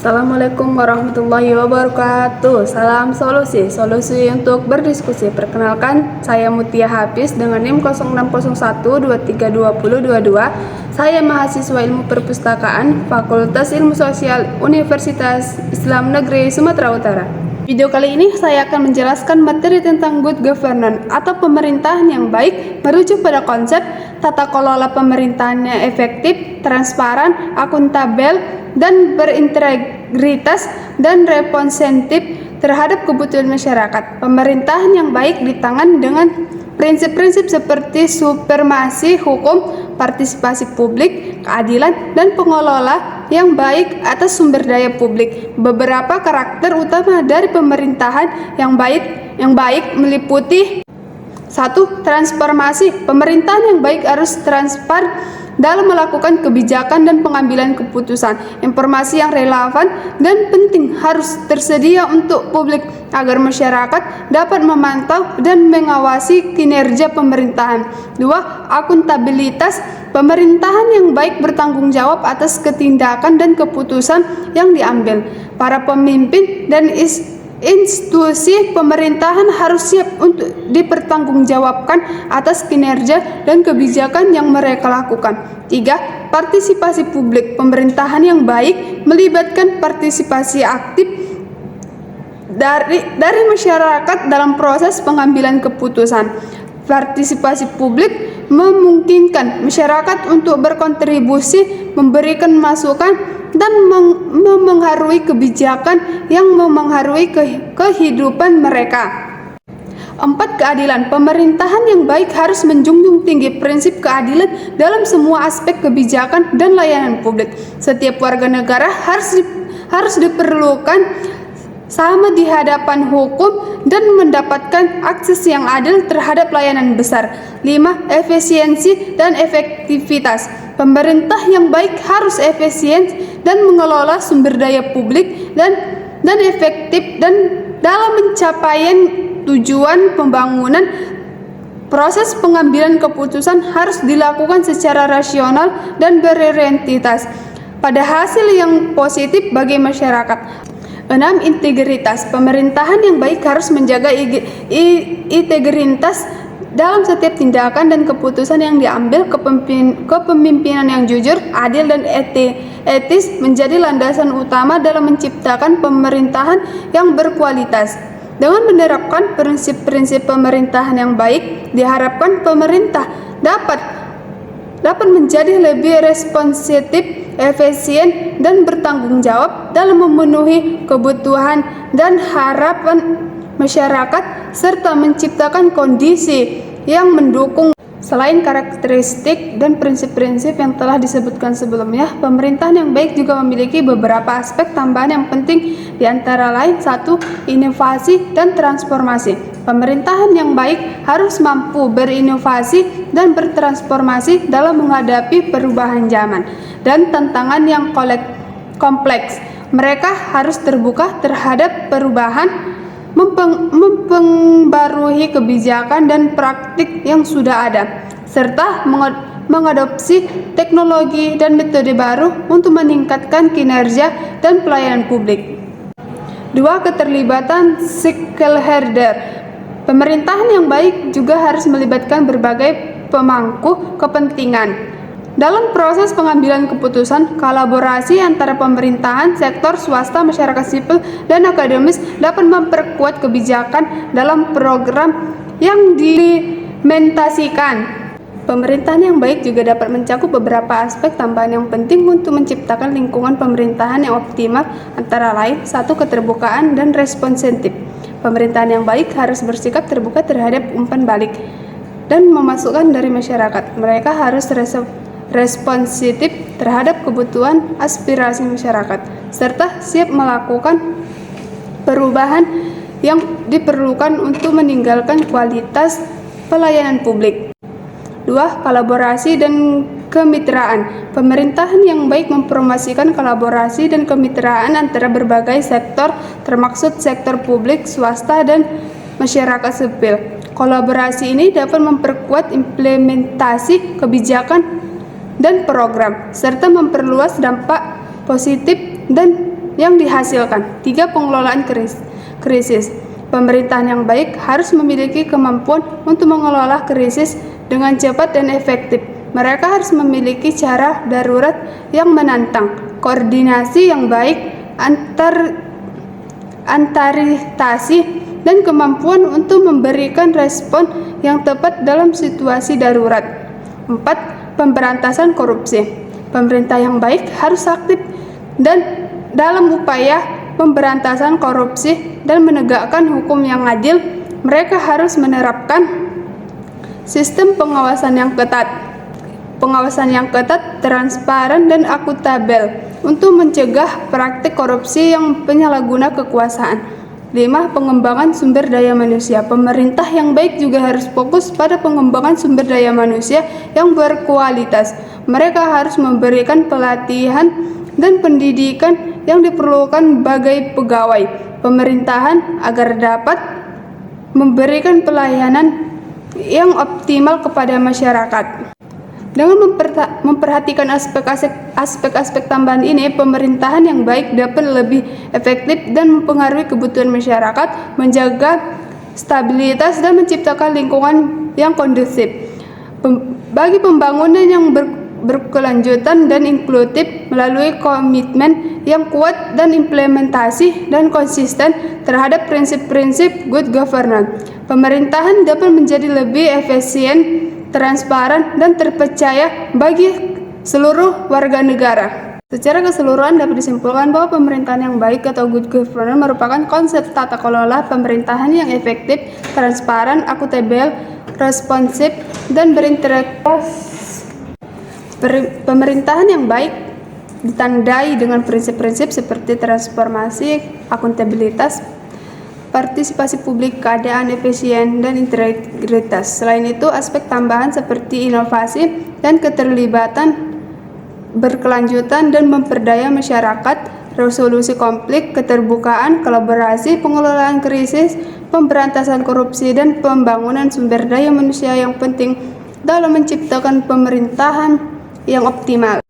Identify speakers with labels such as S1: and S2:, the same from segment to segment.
S1: Assalamualaikum warahmatullahi wabarakatuh. Salam solusi untuk berdiskusi. Perkenalkan, saya Mutia Hafiz dengan NIM 0601232022. Saya mahasiswa Ilmu Perpustakaan Fakultas Ilmu Sosial Universitas Islam Negeri Sumatera Utara. Video kali ini saya akan menjelaskan materi tentang good governance atau pemerintahan yang baik, merujuk pada konsep tata kelola pemerintahan yang efektif, transparan, akuntabel, dan berintegritas dan responsif terhadap kebutuhan masyarakat. Pemerintahan yang baik ditangani dengan prinsip-prinsip seperti supremasi hukum, partisipasi publik, keadilan, dan pengelola yang baik atas sumber daya publik. Beberapa karakter utama dari pemerintahan yang baik meliputi: 1. Transformasi. Pemerintahan yang baik harus transparan dalam melakukan kebijakan dan pengambilan keputusan. Informasi yang relevan dan penting harus tersedia untuk publik agar masyarakat dapat memantau dan mengawasi kinerja pemerintahan. 2. Akuntabilitas. Pemerintahan yang baik bertanggung jawab atas ketindakan dan keputusan yang diambil. Para pemimpin dan institusi pemerintahan harus siap untuk dipertanggungjawabkan atas kinerja dan kebijakan yang mereka lakukan. 3. Partisipasi publik. Pemerintahan yang baik melibatkan partisipasi aktif dari masyarakat dalam proses pengambilan keputusan. Partisipasi publik memungkinkan masyarakat untuk berkontribusi, memberikan masukan, dan memengaruhi kebijakan yang memengaruhi kehidupan mereka. 4. Keadilan. Pemerintahan yang baik harus menjunjung tinggi prinsip keadilan dalam semua aspek kebijakan dan layanan publik. Setiap warga negara harus diperlukan sama di hadapan hukum dan mendapatkan akses yang adil terhadap layanan besar. 5. Efisiensi dan efektivitas. Pemerintah yang baik harus efisien dan mengelola sumber daya publik dan efektif dan dalam pencapaian tujuan pembangunan. Proses pengambilan keputusan harus dilakukan secara rasional dan berorientasi pada hasil yang positif bagi masyarakat. 6. Integritas. Pemerintahan yang baik harus menjaga integritas dalam setiap tindakan dan keputusan yang diambil. Kepemimpinan yang jujur, adil, dan etis menjadi landasan utama dalam menciptakan pemerintahan yang berkualitas. Dengan menerapkan prinsip-prinsip pemerintahan yang baik, diharapkan pemerintah dapat menjadi lebih responsif, efisien, dan bertanggung jawab dalam memenuhi kebutuhan dan harapan masyarakat serta menciptakan kondisi yang mendukung. Selain karakteristik dan prinsip-prinsip yang telah disebutkan sebelumnya, pemerintahan yang baik juga memiliki beberapa aspek tambahan yang penting, di antara lain: 1. Inovasi dan transformasi. Pemerintahan yang baik harus mampu berinovasi dan bertransformasi dalam menghadapi perubahan zaman dan tantangan yang kompleks. Mereka harus terbuka terhadap perubahan, mempengaruhi kebijakan dan praktik yang sudah ada, serta mengadopsi teknologi dan metode baru untuk meningkatkan kinerja dan pelayanan publik. 2. Keterlibatan stakeholder. Pemerintahan yang baik juga harus melibatkan berbagai pemangku kepentingan dalam proses pengambilan keputusan. Kolaborasi antara pemerintahan, sektor swasta, masyarakat sipil, dan akademis dapat memperkuat kebijakan dalam program yang diimplementasikan. Pemerintahan yang baik juga dapat mencakup beberapa aspek tambahan yang penting untuk menciptakan lingkungan pemerintahan yang optimal, antara lain: 1. Keterbukaan dan responsif. Pemerintahan yang baik harus bersikap terbuka terhadap umpan balik dan memasukkan dari masyarakat. Mereka harus responsif terhadap kebutuhan aspirasi masyarakat, serta siap melakukan perubahan yang diperlukan untuk meningkatkan kualitas pelayanan publik. 2. Kolaborasi dan kemitraan. Pemerintahan yang baik mempromosikan kolaborasi dan kemitraan antara berbagai sektor, termasuk sektor publik, swasta, dan masyarakat sipil. Kolaborasi ini dapat memperkuat implementasi kebijakan dan program, serta memperluas dampak positif dan yang dihasilkan. 3. Pengelolaan krisis. Pemerintahan yang baik harus memiliki kemampuan untuk mengelola krisis dengan cepat dan efektif. Mereka harus memiliki cara darurat yang menantang, koordinasi yang baik antaritasi, dan kemampuan untuk memberikan respon yang tepat dalam situasi darurat. 4. Pemberantasan korupsi. Pemerintah yang baik harus aktif dan dalam upaya pemberantasan korupsi dan menegakkan hukum yang adil. Mereka harus menerapkan sistem pengawasan yang ketat, transparan, dan akuntabel untuk mencegah praktik korupsi yang penyalahguna kekuasaan. 5. Pengembangan sumber daya manusia. Pemerintah yang baik juga harus fokus pada pengembangan sumber daya manusia yang berkualitas. Mereka harus memberikan pelatihan dan pendidikan yang diperlukan bagi pegawai pemerintahan agar dapat memberikan pelayanan yang optimal kepada masyarakat. Dengan memperhatikan aspek-aspek tambahan ini, pemerintahan yang baik dapat lebih efektif dan mempengaruhi kebutuhan masyarakat, menjaga stabilitas, dan menciptakan lingkungan yang kondusif bagi pembangunan yang berkelanjutan dan inklusif. Melalui komitmen yang kuat dan implementasi dan konsisten terhadap prinsip-prinsip good governance, pemerintahan dapat menjadi lebih efisien, transparan, dan terpercaya bagi seluruh warga negara. Secara keseluruhan dapat disimpulkan bahwa pemerintahan yang baik atau good governance merupakan konsep tata kelola pemerintahan yang efektif, transparan, akuntabel, responsif, dan berintegritas. Pemerintahan yang baik ditandai dengan prinsip-prinsip seperti transformasi, akuntabilitas, partisipasi publik, keadaan efisien, dan integritas. Selain itu, aspek tambahan seperti inovasi dan keterlibatan berkelanjutan dan memperdaya masyarakat, resolusi konflik, keterbukaan, kolaborasi, pengelolaan krisis, pemberantasan korupsi, dan pembangunan sumber daya manusia yang penting dalam menciptakan pemerintahan yang optimal.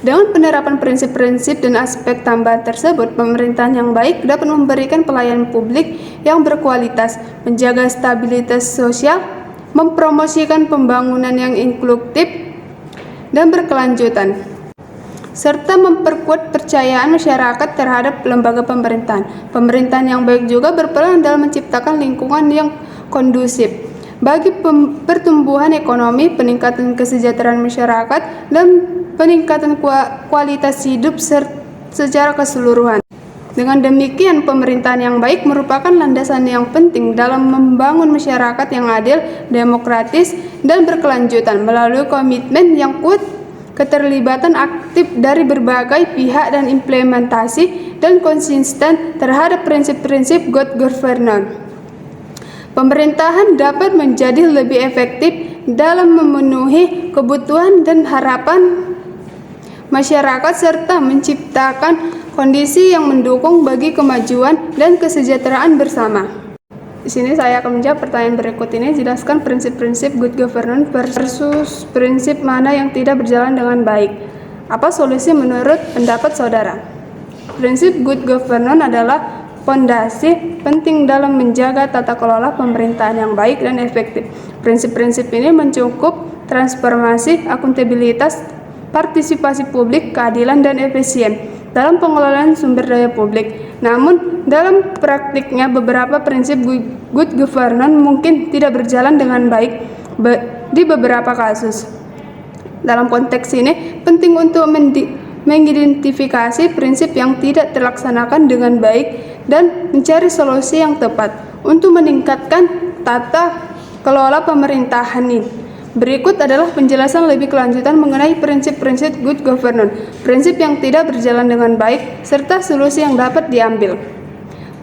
S1: Dengan penerapan prinsip-prinsip dan aspek tambahan tersebut, pemerintahan yang baik dapat memberikan pelayanan publik yang berkualitas, menjaga stabilitas sosial, mempromosikan pembangunan yang inklusif dan berkelanjutan, serta memperkuat percayaan masyarakat terhadap lembaga pemerintahan. Pemerintahan yang baik juga berperan dalam menciptakan lingkungan yang kondusif bagi pertumbuhan ekonomi, peningkatan kesejahteraan masyarakat, dan peningkatan kualitas hidup secara keseluruhan. Dengan demikian, pemerintahan yang baik merupakan landasan yang penting dalam membangun masyarakat yang adil, demokratis, dan berkelanjutan melalui komitmen yang kuat, keterlibatan aktif dari berbagai pihak, dan implementasi dan konsisten terhadap prinsip-prinsip good governance. Pemerintahan dapat menjadi lebih efektif dalam memenuhi kebutuhan dan harapan masyarakat serta menciptakan kondisi yang mendukung bagi kemajuan dan kesejahteraan bersama. Di sini saya akan menjawab pertanyaan berikut ini. Jelaskan prinsip-prinsip good governance versus prinsip mana yang tidak berjalan dengan baik. Apa solusi menurut pendapat saudara? Prinsip good governance adalah fondasi penting dalam menjaga tata kelola pemerintahan yang baik dan efektif. Prinsip-prinsip ini mencakup transformasi, akuntabilitas, partisipasi publik, keadilan, dan efisien dalam pengelolaan sumber daya publik. Namun, dalam praktiknya beberapa prinsip good governance mungkin tidak berjalan dengan baik di beberapa kasus. Dalam konteks ini, penting untuk mengidentifikasi prinsip yang tidak terlaksanakan dengan baik dan mencari solusi yang tepat untuk meningkatkan tata kelola pemerintahan ini. Berikut adalah penjelasan lebih kelanjutan mengenai prinsip-prinsip good governance, prinsip yang tidak berjalan dengan baik, serta solusi yang dapat diambil.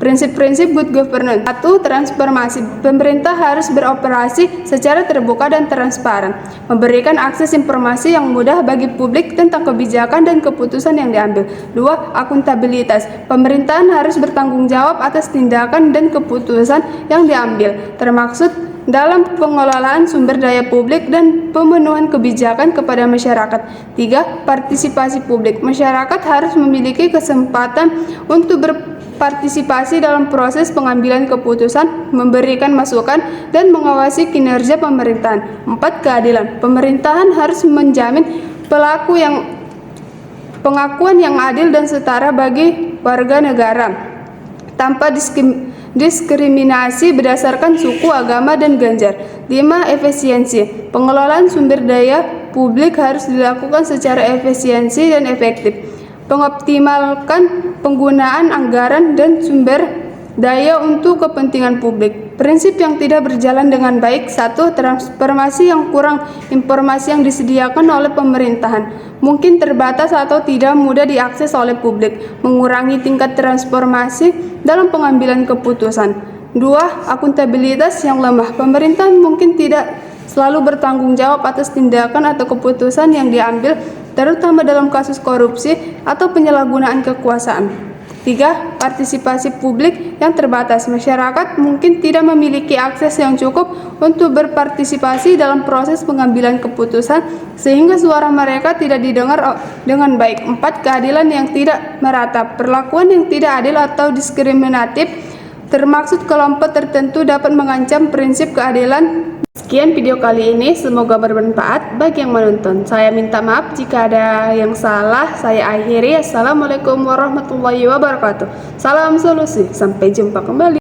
S1: Prinsip-prinsip good governance. 1. Transformasi. Pemerintah harus beroperasi secara terbuka dan transparan, memberikan akses informasi yang mudah bagi publik tentang kebijakan dan keputusan yang diambil. 2. Akuntabilitas. Pemerintahan harus bertanggung jawab atas tindakan dan keputusan yang diambil, termasuk dalam pengelolaan sumber daya publik dan pemenuhan kebijakan kepada masyarakat. 3. Partisipasi publik. Masyarakat harus memiliki kesempatan untuk berpartisipasi dalam proses pengambilan keputusan, memberikan masukan, dan mengawasi kinerja pemerintahan. 4. Keadilan. Pemerintahan harus menjamin pengakuan yang adil dan setara bagi warga negara tanpa diskriminasi berdasarkan suku, agama, dan ganjar. 5. Efisiensi. Pengelolaan sumber daya publik harus dilakukan secara efisiensi dan efektif. Mengoptimalkan penggunaan anggaran dan sumber daya untuk kepentingan publik. Prinsip yang tidak berjalan dengan baik. 1. Transformasi yang kurang. Informasi yang disediakan oleh pemerintahan mungkin terbatas atau tidak mudah diakses oleh publik, mengurangi tingkat transformasi dalam pengambilan keputusan. 2. Akuntabilitas yang lemah. Pemerintahan mungkin tidak selalu bertanggung jawab atas tindakan atau keputusan yang diambil, terutama dalam kasus korupsi atau penyalahgunaan kekuasaan. 3. Partisipasi publik yang terbatas. Masyarakat mungkin tidak memiliki akses yang cukup untuk berpartisipasi dalam proses pengambilan keputusan, sehingga suara mereka tidak didengar dengan baik. 4. Keadilan yang tidak merata. Perlakuan yang tidak adil atau diskriminatif termaksud kelompok tertentu dapat mengancam prinsip keadilan. Sekian video kali ini, semoga bermanfaat bagi yang menonton. Saya minta maaf jika ada yang salah. Saya akhiri. Assalamualaikum warahmatullahi wabarakatuh. Salam solusi. Sampai jumpa kembali.